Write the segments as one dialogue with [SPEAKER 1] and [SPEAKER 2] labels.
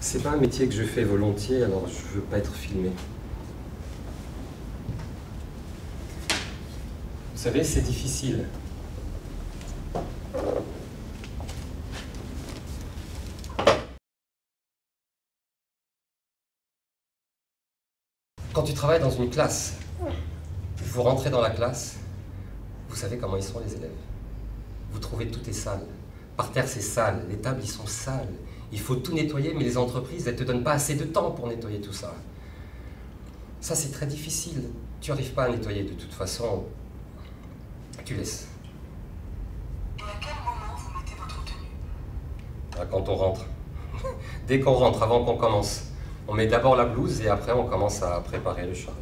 [SPEAKER 1] C'est pas un métier que je fais volontiers, alors je veux pas être filmé. Vous savez, c'est difficile. Quand tu travailles dans une classe, vous rentrez dans la classe, vous savez comment ils sont les élèves. Vous trouvez tout est sale. Par terre, c'est sale. Les tables, ils sont sales. Il faut tout nettoyer, mais les entreprises, elles ne te donnent pas assez de temps pour nettoyer tout ça. Ça, c'est très difficile. Tu n'arrives pas à nettoyer de toute façon. Tu laisses.
[SPEAKER 2] Et à quel moment vous mettez votre tenue?
[SPEAKER 1] Quand on rentre. Dès qu'on rentre, avant qu'on commence. On met d'abord la blouse et après on commence à préparer le chariot.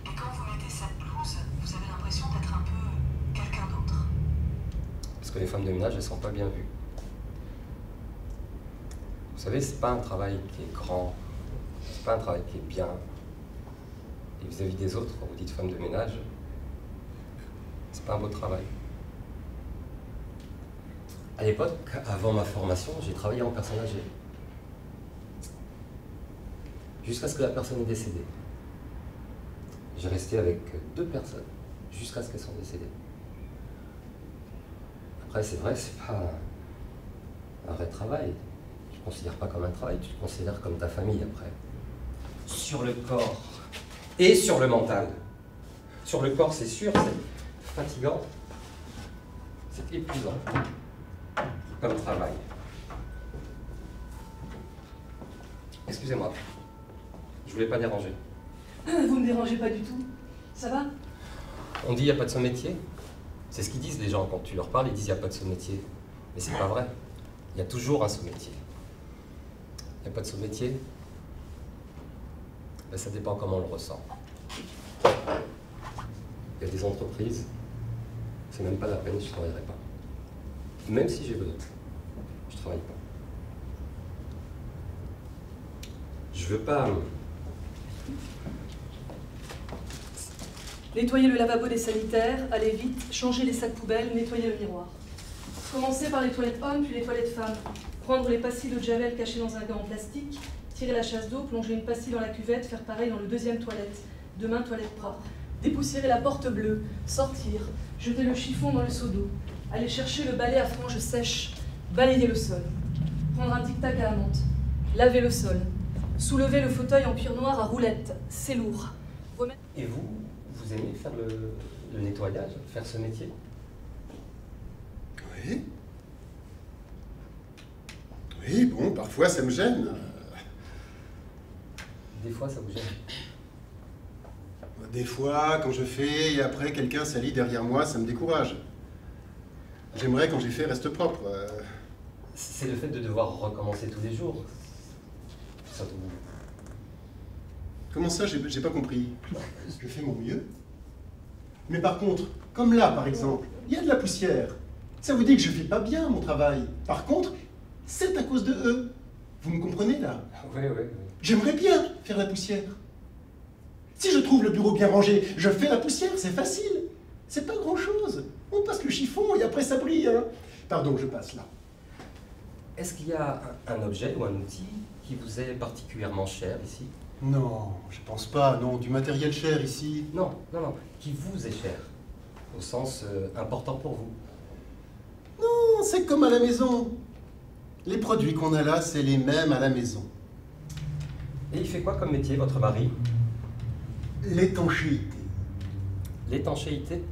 [SPEAKER 2] Et quand vous mettez cette blouse, vous avez l'impression d'être un peu quelqu'un d'autre?
[SPEAKER 1] Parce que les femmes de ménage, elles ne sont pas bien vues. Vous savez, c'est pas un travail qui est grand, c'est pas un travail qui est bien. Et vis-à-vis des autres, quand vous dites femme de ménage, c'est pas un beau travail. À l'époque, avant ma formation, j'ai travaillé en personne âgée. Jusqu'à ce que la personne est décédée. J'ai resté avec 2 personnes, jusqu'à ce qu'elles soient décédées. Après, c'est vrai, c'est pas un vrai travail. Tu ne le considères pas comme un travail, tu le considères comme ta famille après. Sur le corps et sur le mental. Sur le corps, c'est sûr, c'est fatigant, c'est épuisant comme travail. Excusez-moi. Je voulais pas déranger.
[SPEAKER 3] Vous me dérangez pas du tout. Ça va?
[SPEAKER 1] On dit il n'y a pas de sous-métier. C'est ce qu'ils disent les gens quand tu leur parles, ils disent il n'y a pas de sous-métier. Mais c'est pas vrai. Il y a toujours un sous-métier. Il n'y a pas de sous-métier. Ben, ça dépend comment on le ressent. Il y a des entreprises, c'est même pas la peine, je ne travaillerai pas. Même si j'ai besoin, je ne travaille pas. Je veux pas...
[SPEAKER 3] Nettoyer le lavabo des sanitaires, aller vite, changer les sacs poubelles, nettoyer le miroir. Commencer par les toilettes hommes, puis les toilettes femmes. Prendre les pastilles d'eau de javel cachées dans un gant en plastique, tirer la chasse d'eau, plonger une pastille dans la cuvette, faire pareil dans le deuxième toilette. Demain, toilette propre. Dépoussiérer la porte bleue, sortir, jeter le chiffon dans le seau d'eau, aller chercher le balai à franges sèches, balayer le sol, prendre un tic-tac à la menthe, laver le sol, soulever le fauteuil en cuir noir à roulettes, c'est lourd. Remettre...
[SPEAKER 1] Et vous aimez faire le nettoyage, faire ce métier?
[SPEAKER 4] Oui. Oui, bon, parfois ça me gêne.
[SPEAKER 1] Des fois, ça vous gêne?
[SPEAKER 4] Des fois, quand je fais et après quelqu'un salit derrière moi, ça me décourage. J'aimerais quand j'ai fait reste propre.
[SPEAKER 1] C'est le fait de devoir recommencer tous les jours. Ça vous...
[SPEAKER 4] Comment ça, j'ai pas compris. Je fais mon mieux. Mais par contre, comme là par exemple, il y a de la poussière. Ça vous dit que je fais pas bien mon travail. Par contre, c'est à cause de eux. Vous me comprenez là?
[SPEAKER 1] Oui.
[SPEAKER 4] J'aimerais bien faire la poussière. Si je trouve le bureau bien rangé, je fais la poussière, c'est facile. C'est pas grand-chose. On passe le chiffon et après ça brille. Hein. Pardon, je passe là.
[SPEAKER 1] Est-ce qu'il y a un objet ou un outil qui vous est particulièrement cher ici?
[SPEAKER 4] Non, je pense pas. Non, du matériel cher ici.
[SPEAKER 1] Non, qui vous est cher, au sens important pour vous.
[SPEAKER 4] Non, c'est comme à la maison. Les produits qu'on a là, c'est les mêmes à la maison.
[SPEAKER 1] Et il fait quoi comme métier, votre mari?
[SPEAKER 4] L'étanchéité.
[SPEAKER 1] L'étanchéité?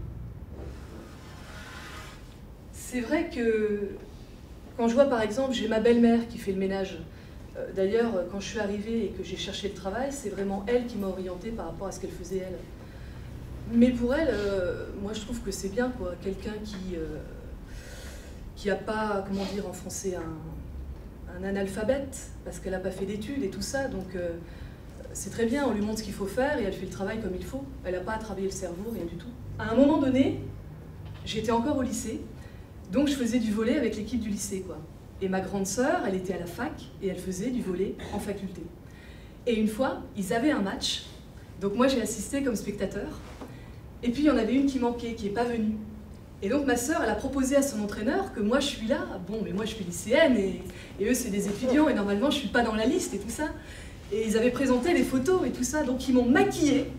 [SPEAKER 3] C'est vrai que quand je vois par exemple, j'ai ma belle-mère qui fait le ménage. D'ailleurs, quand je suis arrivée et que j'ai cherché le travail, c'est vraiment elle qui m'a orientée par rapport à ce qu'elle faisait elle. Mais pour elle, moi je trouve que c'est bien quoi, quelqu'un qui a pas, comment dire en français, un analphabète, parce qu'elle n'a pas fait d'études et tout ça, donc c'est très bien, on lui montre ce qu'il faut faire et elle fait le travail comme il faut. Elle n'a pas à travailler le cerveau, rien du tout. À un moment donné, j'étais encore au lycée, donc je faisais du volley avec l'équipe du lycée, quoi. Et ma grande sœur, elle était à la fac et elle faisait du volley en faculté. Et une fois, ils avaient un match, donc moi j'ai assisté comme spectateur. Et puis il y en avait une qui manquait, qui n'est pas venue. Et donc ma sœur, elle a proposé à son entraîneur que moi je suis là. Bon, mais moi je suis lycéenne et eux c'est des étudiants et normalement je suis pas dans la liste et tout ça. Et ils avaient présenté les photos et tout ça, donc ils m'ont maquillée.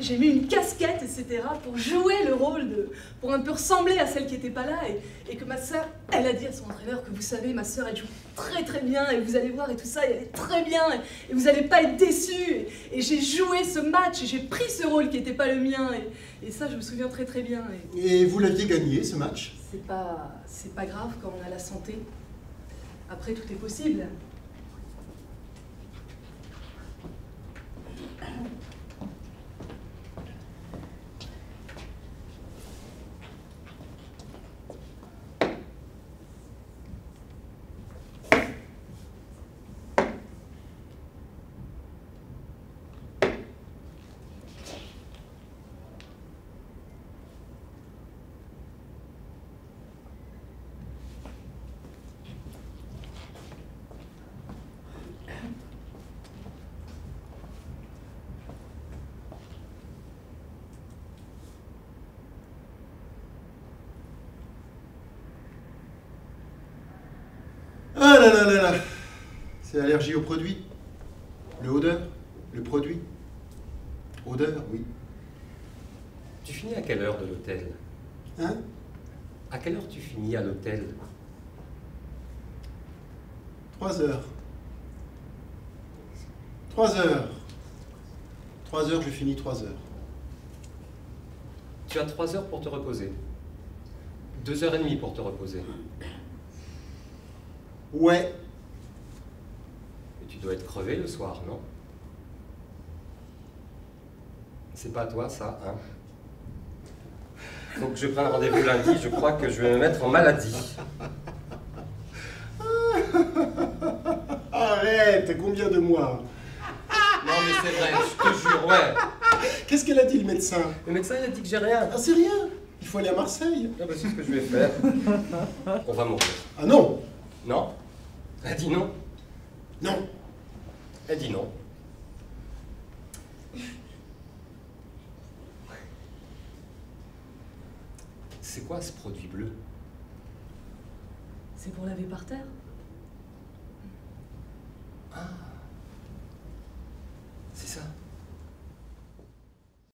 [SPEAKER 3] J'ai mis une casquette, etc. pour jouer le rôle pour un peu ressembler à celle qui n'était pas là. Et que ma sœur, elle a dit à son entraîneur que vous savez, ma sœur, elle joue très très bien et vous allez voir et tout ça, elle est très bien et vous n'allez pas être déçus. Et j'ai joué ce match et j'ai pris ce rôle qui n'était pas le mien. Et ça, je me souviens très très bien.
[SPEAKER 4] Et vous l'aviez gagné, ce match?
[SPEAKER 3] C'est pas grave quand on a la santé. Après, tout est possible.
[SPEAKER 4] Ah là là là là. C'est allergie au produit. Le odeur, le produit. Odeur, oui.
[SPEAKER 1] Tu finis à quelle heure de l'hôtel?
[SPEAKER 4] Hein?
[SPEAKER 1] À quelle heure tu finis à l'hôtel?
[SPEAKER 4] 3 heures. 3 heures. 3 heures, je finis 3 heures.
[SPEAKER 1] Tu as 3 heures pour te reposer. 2h30 pour te reposer.
[SPEAKER 4] Ouais.
[SPEAKER 1] Et tu dois être crevé le soir, non? C'est pas toi, ça, hein? Donc je prends un rendez-vous lundi, je crois que je vais me mettre en maladie.
[SPEAKER 4] Arrête, combien de mois?
[SPEAKER 1] Non mais c'est vrai, je te jure, ouais.
[SPEAKER 4] Qu'est-ce qu'elle a dit, le médecin?
[SPEAKER 1] Le médecin il a dit que j'ai rien.
[SPEAKER 4] Ah, c'est rien. Il faut aller à Marseille.
[SPEAKER 1] Ah bah c'est ce que je vais faire. On va mourir.
[SPEAKER 4] Ah non.
[SPEAKER 1] Non? Elle dit non.
[SPEAKER 4] Non.
[SPEAKER 1] Elle dit non. C'est quoi ce produit bleu?
[SPEAKER 3] C'est pour laver par terre.
[SPEAKER 1] Ah.